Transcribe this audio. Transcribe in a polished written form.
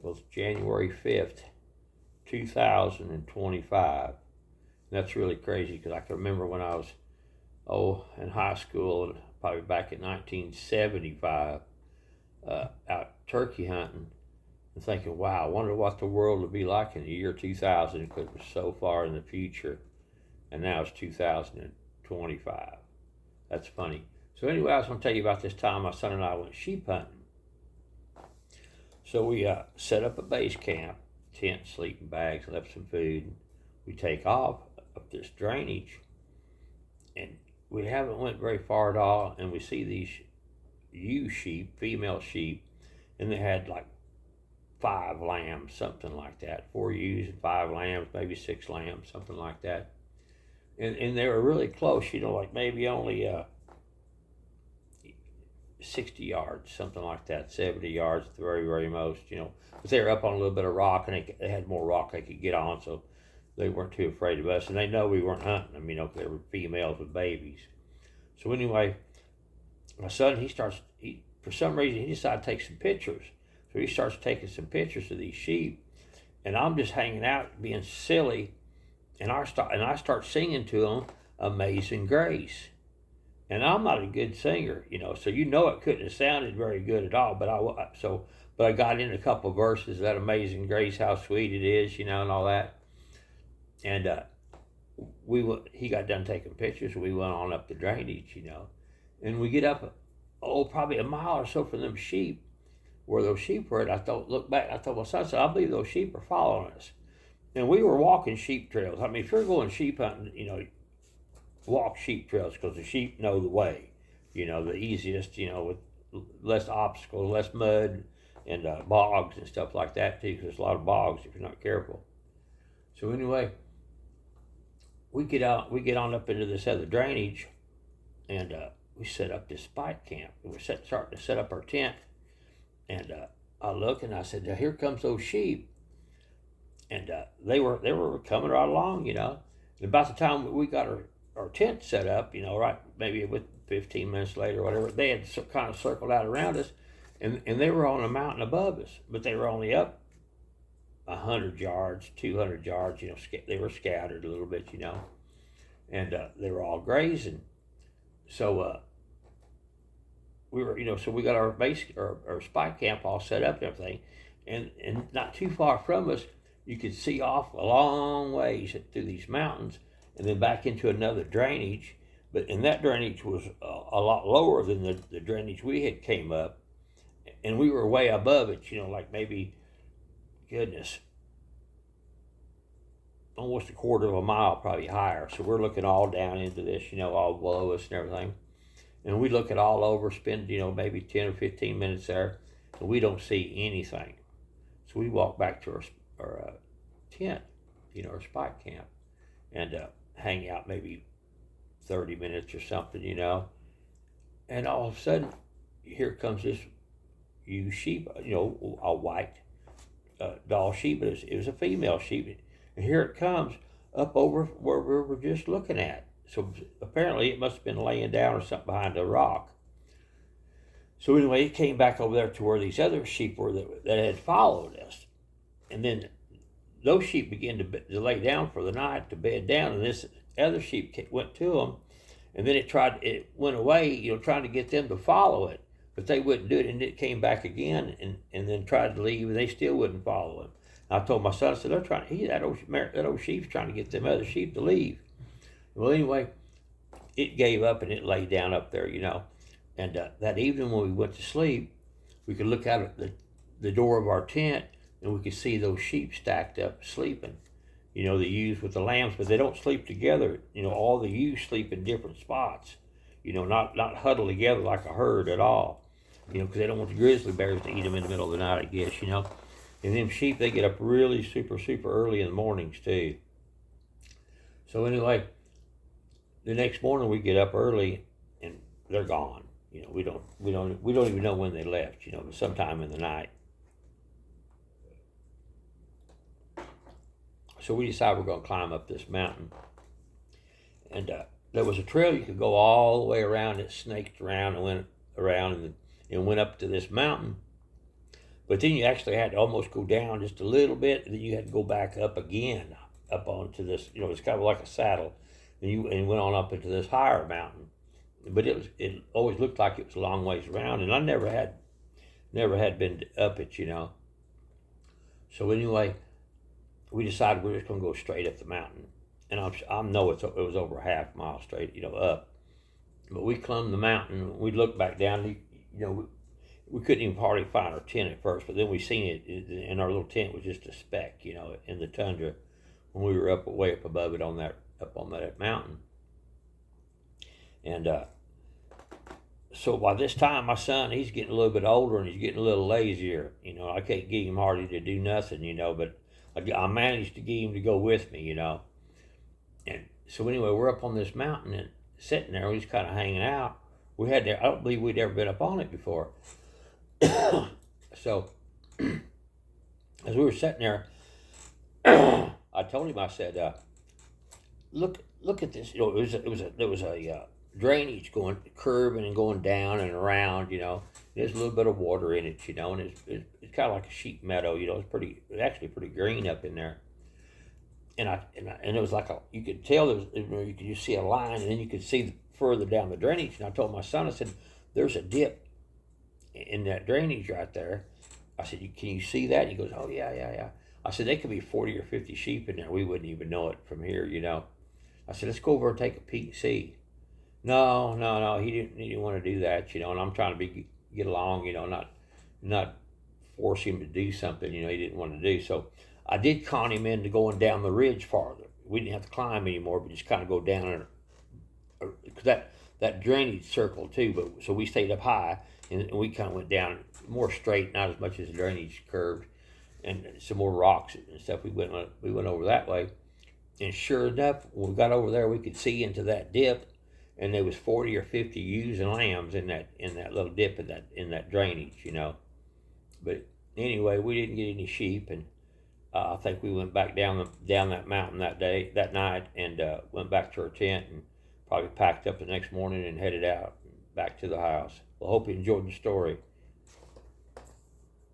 was January 5th, 2025. That's really crazy because I can remember when I was in high school, probably back in 1975, out turkey hunting and thinking, wow, I wonder what the world would be like in the year 2000 because it was so far in the future. And now it's 2025. That's funny. So anyway, I was going to tell you about this time my son and I went sheep hunting. So we set up a base camp, tent, sleeping bags, left some food. We take off up this drainage, and we haven't went very far at all, and we see these ewe sheep, female sheep, and they had like 5 lambs, something like that. 4 ewes and 5 lambs, maybe 6 lambs, something like that. And they were really close, like maybe only 60 yards, something like that, 70 yards at the very, very most, But they were up on a little bit of rock, and they had more rock they could get on, so they weren't too afraid of us. And they know we weren't hunting them, they were females with babies. So anyway, my son, for some reason, he decided to take some pictures. So he starts taking some pictures of these sheep, and I'm just hanging out, being silly, and I start singing to them Amazing Grace. And I'm not a good singer, so it couldn't have sounded very good at all. But I got in a couple of verses, that Amazing Grace, how sweet it is, and all that. And he got done taking pictures. We went on up the drainage, and we get up, probably a mile or so from them sheep, where those sheep were. And I looked back, I thought, well, son, I believe those sheep are following us. And we were walking sheep trails. I mean, if you're going sheep hunting, walk sheep trails because the sheep know the way, the easiest, with less obstacles, less mud and bogs and stuff like that too, because there's a lot of bogs if you're not careful. So anyway, we get on up into this other drainage, and we set up this spike camp. We're starting to set up our tent, and I look and I said, here comes those sheep. And they were coming right along, And about the time we got our tent set up, right, maybe with 15 minutes later or whatever, they had kind of circled out around us, and they were on a mountain above us, but they were only up 100 yards, 200 yards, they were scattered a little bit, and they were all grazing. So we were, so we got our base, our spike camp all set up and everything, and not too far from us, you could see off a long ways through these mountains, and then back into another drainage. And that drainage was a lot lower than the drainage we had came up, and we were way above it, like maybe, goodness, almost a quarter of a mile, probably higher. So we're looking all down into this, all below us and everything. And we look it all over, spend, maybe 10 or 15 minutes there, and we don't see anything. So we walk back to our tent, our spike camp, and hang out maybe 30 minutes or something, and all of a sudden, here comes this ewe sheep, a white Dall sheep, but it was a female sheep, and here it comes up over where we were just looking at. So apparently it must have been laying down or something behind a rock. So anyway, it came back over there to where these other sheep were that had followed us, and then those sheep began to lay down for the night, to bed down, and this other sheep went to them, and then it went away, trying to get them to follow it, but they wouldn't do it, and it came back again, and then tried to leave, and they still wouldn't follow him. And I told my son, I said, that old sheep's trying to get them other sheep to leave. Well, anyway, it gave up, and it lay down up there, and that evening when we went to sleep, we could look out at the door of our tent, and we could see those sheep stacked up sleeping, the ewes with the lambs, but they don't sleep together. All the ewes sleep in different spots, not huddled together like a herd at all, because they don't want the grizzly bears to eat them in the middle of the night, I guess, And them sheep, they get up really super, super early in the mornings too. So anyway, the next morning we get up early and they're gone. We don't even know when they left, sometime in the night. So we decided we're going to climb up this mountain. And there was a trail you could go all the way around. It snaked around and went around and went up to this mountain. But then you actually had to almost go down just a little bit, and then you had to go back up again, up onto this. It's kind of like a saddle, and you went on up into this higher mountain. But it always looked like it was a long ways around, and I never had been up it. So anyway, we decided we were just going to go straight up the mountain, and I know it was over a half mile straight, up. But we climbed the mountain. We looked back down. We couldn't even hardly find our tent at first, but then we seen it, and our little tent was just a speck, in the tundra when we were way up above it up on that mountain. And so by this time, my son, he's getting a little bit older and he's getting a little lazier. I can't get him hardly to do nothing, but I managed to get him to go with me, And so anyway, we're up on this mountain and sitting there, we're just kind of hanging out. I don't believe we'd ever been up on it before. So as we were sitting there, I told him, I said, look at this. There was a drainage curving and going down and around. There's a little bit of water in it, and it's kind of like a sheep meadow. It's actually pretty green up in there. And it was like you could tell you could just see a line, and then you could see further down the drainage. And I told my son, I said, there's a dip in that drainage right there. I said, can you see that? He goes, oh yeah. I said, there could be 40 or 50 sheep in there. We wouldn't even know it from here, I said, let's go over and take a peek and see. No, he didn't want to do that, and I'm trying to get along, not force him to do something, he didn't want to do. So I did con him into going down the ridge farther. We didn't have to climb anymore, but just kind of go down, because that drainage circled too, but so we stayed up high, and we kind of went down more straight, not as much as the drainage curved, and some more rocks and stuff. We went over that way, and sure enough, when we got over there, we could see into that dip, and there was 40 or 50 ewes and lambs in that little dip in that drainage, But anyway, we didn't get any sheep, and I think we went back down that mountain that night, and went back to our tent, and probably packed up the next morning and headed out back to the house. Well, hope you enjoyed the story.